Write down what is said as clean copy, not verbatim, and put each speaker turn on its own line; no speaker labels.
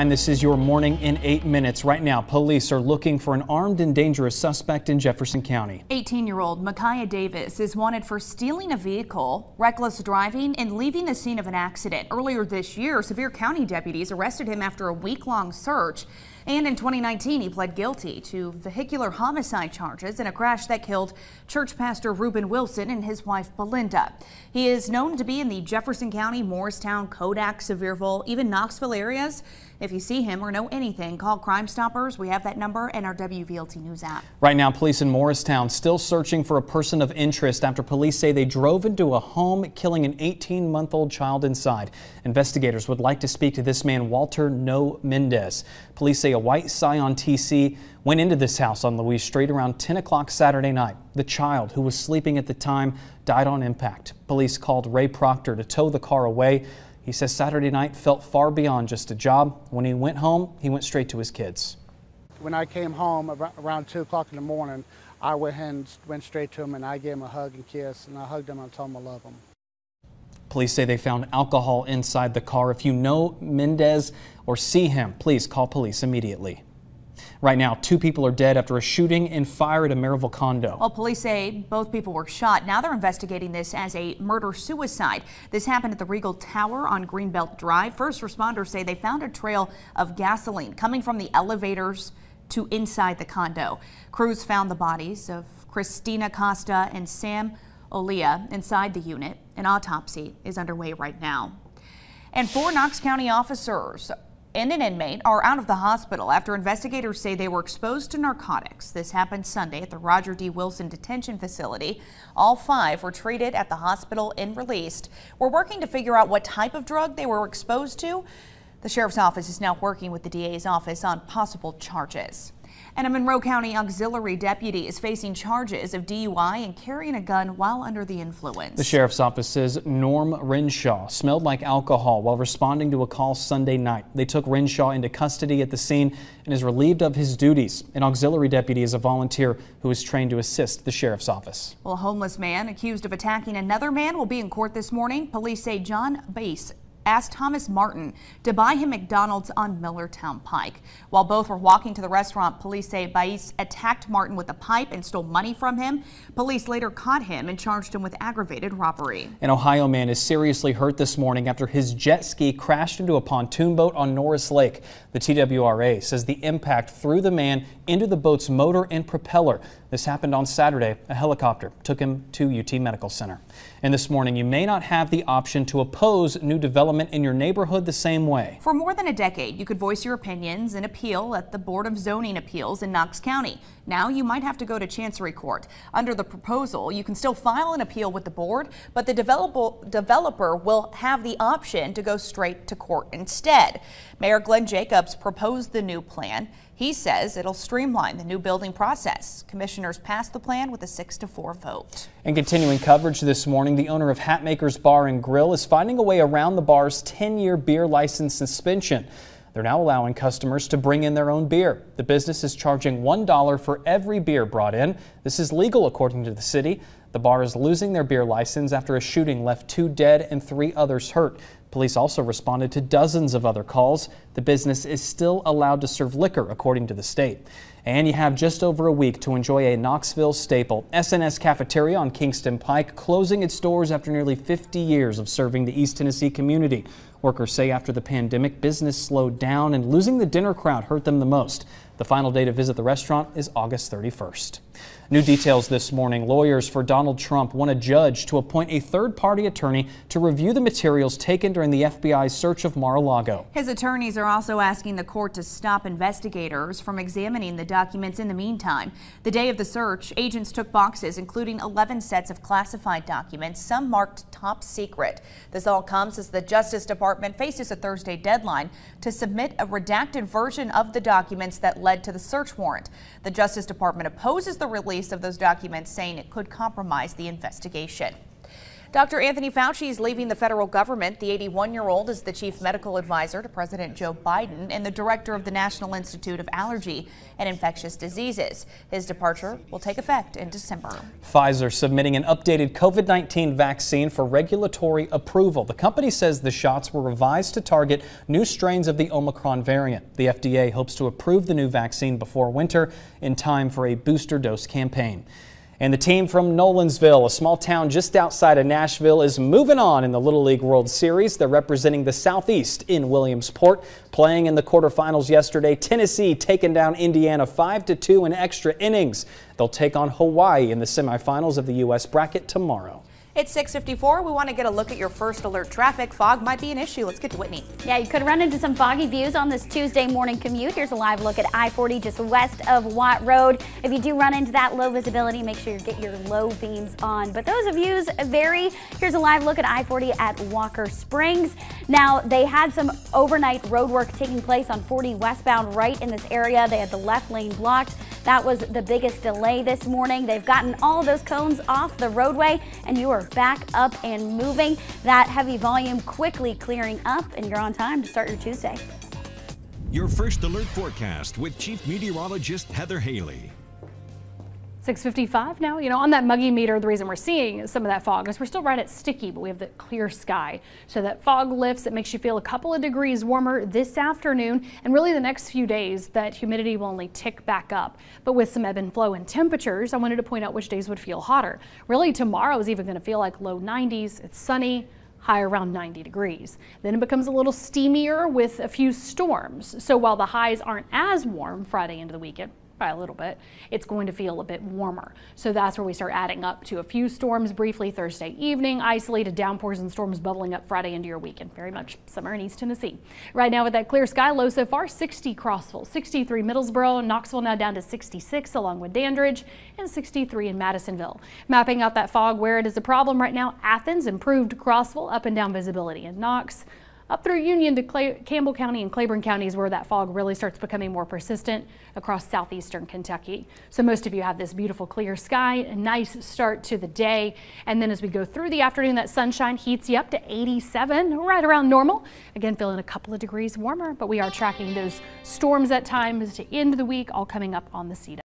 And this is your morning in 8 minutes. Right now, police are looking for an armed and dangerous suspect in Jefferson County.
18-year-old Micaiah Davis is wanted for stealing a vehicle, reckless driving, and leaving the scene of an accident. Earlier this year, Sevier County deputies arrested him after a week-long search. And in 2019, he pled guilty to vehicular homicide charges in a crash that killed church pastor Reuben Wilson and his wife Belinda. He is known to be in the Jefferson County, Morristown, Kodak, Sevierville, even Knoxville areas. If you see him or know anything, call Crime Stoppers. We have that number in our WVLT News app.
Right now, police in Morristown still searching for a person of interest after police say they drove into a home, killing an 18-month-old child inside. Investigators would like to speak to this man, Walter No Mendez. Police say a white Scion TC went into this house on Louise Street around 10 o'clock Saturday night. The child, who was sleeping at the time, died on impact. Police called Ray Proctor to tow the car away. He says Saturday night felt far beyond just a job. When he went home, he went straight to his kids.
When I came home around 2 o'clock in the morning, I went straight to him and I gave him a hug and kiss, and I hugged him and told him I love him.
Police say they found alcohol inside the car. If you know Mendez or see him, please call police immediately. Right now, 2 people are dead after a shooting and fire at a Maryville condo.
Well, police say both people were shot. Now they're investigating this as a murder-suicide. This happened at the Regal Tower on Greenbelt Drive. First responders say they found a trail of gasoline coming from the elevators to inside the condo. Crews found the bodies of Christina Costa and Sam Olia inside the unit. An autopsy is underway right now. And 4 Knox County officers and an inmate are out of the hospital after investigators say they were exposed to narcotics. This happened Sunday at the Roger D. Wilson Detention Facility. All 5 were treated at the hospital and released. We're working to figure out what type of drug they were exposed to. The sheriff's office is now working with the DA's office on possible charges. And a Monroe County auxiliary deputy is facing charges of DUI and carrying a gun while under the influence. The
sheriff's office says Norm Renshaw smelled like alcohol while responding to a call Sunday night. They took Renshaw into custody at the scene and is relieved of his duties. An auxiliary deputy is a volunteer who is trained to assist the sheriff's office. Well,
a homeless man accused of attacking another man will be in court this morning. Police say John Bass asked Thomas Martin to buy him McDonald's on Millertown Pike. While both were walking to the restaurant, police say Bass attacked Martin with a pipe and stole money from him. Police later caught him and charged him with aggravated robbery. An
Ohio man is seriously hurt this morning after his jet ski crashed into a pontoon boat on Norris Lake. The TWRA says the impact threw the man into the boat's motor and propeller. This happened on Saturday. A helicopter took him to UT Medical Center. And this morning, you may not have the option to oppose new development in your neighborhood the same way.
For more than a decade, you could voice your opinions and appeal at the Board of Zoning Appeals in Knox County. Now you might have to go to Chancery Court. Under the proposal, you can still file an appeal with the board, but the developer will have the option to go straight to court instead. Mayor Glenn Jacobs proposed the new plan. He says it'll streamline the new building process. Commissioners passed the plan with a 6-4 vote.
And continuing coverage this morning, the owner of Hatmaker's Bar and Grill is finding a way around the bar's 10-year beer license suspension. They're now allowing customers to bring in their own beer. The business is charging $1 for every beer brought in. This is legal according to the city. The bar is losing their beer license after a shooting left 2 dead and 3 others hurt. Police also responded to dozens of other calls. The business is still allowed to serve liquor according to the state. And you have just over a week to enjoy a Knoxville staple. SNS Cafeteria on Kingston Pike closing its doors after nearly 50 years of serving the East Tennessee community. Workers say after the pandemic, business slowed down and losing the dinner crowd hurt them the most. The final day to visit the restaurant is August 31st. New details this morning. Lawyers for Donald Trump want a judge to appoint a third-party attorney to review the materials taken during the FBI's search of Mar-a-Lago.
His attorneys are also asking the court to stop investigators from examining the documents in the meantime. The day of the search, agents took boxes including 11 sets of classified documents, some marked top secret. This all comes as the Justice Department faces a Thursday deadline to submit a redacted version of the documents that led to the search warrant. The Justice Department opposes the release of those documents, saying it could compromise the investigation. Dr. Anthony Fauci is leaving the federal government. The 81-year-old is the chief medical advisor to President Joe Biden and the director of the National Institute of Allergy and Infectious Diseases. His departure will take effect in December.
Pfizer submitting an updated COVID-19 vaccine for regulatory approval. The company says the shots were revised to target new strains of the Omicron variant. The FDA hopes to approve the new vaccine before winter in time for a booster dose campaign. And the team from Nolensville, a small town just outside of Nashville, is moving on in the Little League World Series. They're representing the Southeast in Williamsport. Playing in the quarterfinals yesterday, Tennessee taking down Indiana 5-2 in extra innings. They'll take on Hawaii in the semifinals of the U.S. bracket tomorrow.
It's 6:54. We want to get a look at your first alert traffic. Fog might be an issue. Let's get to Whitney.
Yeah, you could run into some foggy views on this Tuesday morning commute. Here's a live look at I-40 just west of Watt Road. If you do run into that low visibility, make sure you get your low beams on. But those views vary. Here's a live look at I-40 at Walker Springs. Now, they had some overnight road work taking place on 40 westbound right in this area. They had the left lane blocked. That was the biggest delay this morning. They've gotten all of those cones off the roadway, and you are back up and moving. That heavy volume quickly clearing up, and you're on time to start your Tuesday.
Your first alert forecast with Chief Meteorologist Heather Haley.
6:55 now. On that muggy meter, the reason we're seeing some of that fog is we're still right at sticky, but we have the clear sky. So that fog lifts. It makes you feel a couple of degrees warmer this afternoon, and really the next few days that humidity will only tick back up. But with some ebb and flow in temperatures, I wanted to point out which days would feel hotter. Really, tomorrow is even going to feel like low 90s. It's sunny, high around 90 degrees. Then it becomes a little steamier with a few storms. So while the highs aren't as warm Friday into the weekend, by a little bit, it's going to feel a bit warmer. So that's where we start adding up to a few storms briefly Thursday evening, isolated downpours and storms bubbling up Friday into your weekend. Very much summer in East Tennessee. Right now with that clear sky, low so far, 60 Crossville, 63 Middlesboro, Knoxville now down to 66 along with Dandridge, and 63 in Madisonville. Mapping out that fog where it is a problem right now, Athens, improved Crossville, up and down visibility in Knox. Up through Union to Campbell County and Claiborne counties where that fog really starts becoming more persistent across southeastern Kentucky. So most of you have this beautiful clear sky, a nice start to the day. And then as we go through the afternoon, that sunshine heats you up to 87, right around normal. Again, feeling a couple of degrees warmer, but we are tracking those storms at times to end the week, all coming up on the CDOT.